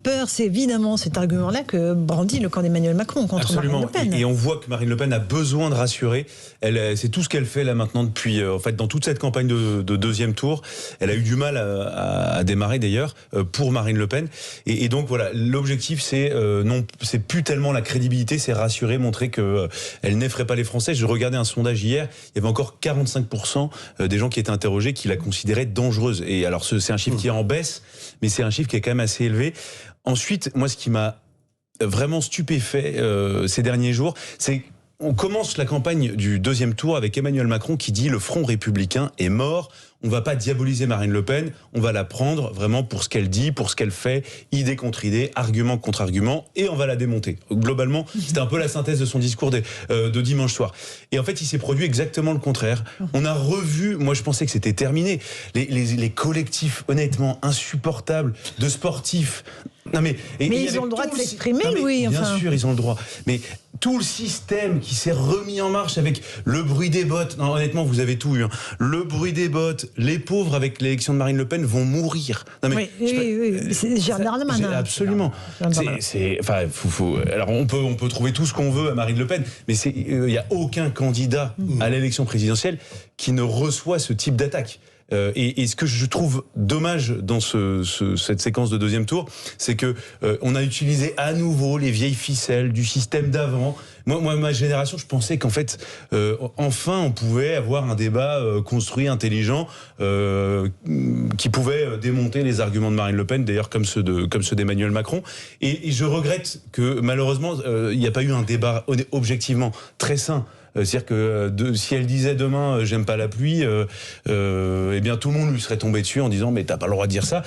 peur. C'est évidemment cet argument-là que brandit le camp d'Emmanuel Macron contre Absolument. Marine Le Pen. Et on voit que Marine Le Pen a besoin de rassurer. C'est tout ce qu'elle fait là maintenant depuis, en fait, dans toute cette campagne de deuxième tour. Elle a eu du mal à démarrer d'ailleurs pour Marine Le Pen. Et donc voilà, l'objectif c'est plus tellement la crédibilité, c'est rassurer, montrer que elle n'effraie pas les Français. Je regardais un sondage hier, il y avait encore 45% des gens qui étaient interrogés qui la considéraient dangereuse. Et alors c'est un chiffre qui est en baisse, mais c'est un chiffre qui est quand même assez élevé. Ensuite, moi ce qui m'a vraiment stupéfait ces derniers jours, c'est on commence la campagne du deuxième tour avec Emmanuel Macron qui dit le Front républicain est mort. On va pas diaboliser Marine Le Pen, on va la prendre vraiment pour ce qu'elle dit, pour ce qu'elle fait, idée contre idée, argument contre argument, et on va la démonter. Globalement, c'était un peu la synthèse de son discours de dimanche soir. Et en fait, il s'est produit exactement le contraire. On a revu, moi je pensais que c'était terminé, les collectifs honnêtement insupportables de sportifs. Non mais ils ont le droit de s'exprimer, oui. Bien sûr, ils ont le droit. Mais tout le système qui s'est remis en marche avec le bruit des bottes. Non, honnêtement, vous avez tout eu. Hein. Le bruit des bottes. Les pauvres, avec l'élection de Marine Le Pen, vont mourir. Non, mais, oui. C'est Gérard Darmanin. Absolument. Alors, on peut trouver tout ce qu'on veut à Marine Le Pen, mais il n'y a aucun candidat à l'élection présidentielle qui ne reçoit ce type d'attaque. Et ce que je trouve dommage dans cette séquence de deuxième tour, c'est que on a utilisé à nouveau les vieilles ficelles du système d'avant. Moi, ma génération, je pensais qu'en fait, enfin, on pouvait avoir un débat construit, intelligent, qui pouvait démonter les arguments de Marine Le Pen, d'ailleurs comme ceux d'Emmanuel Macron. Et je regrette que malheureusement, il n'y a pas eu un débat objectivement très sain. C'est-à-dire que si elle disait demain j'aime pas la pluie, eh bien tout le monde lui serait tombé dessus en disant mais t'as pas le droit de dire ça.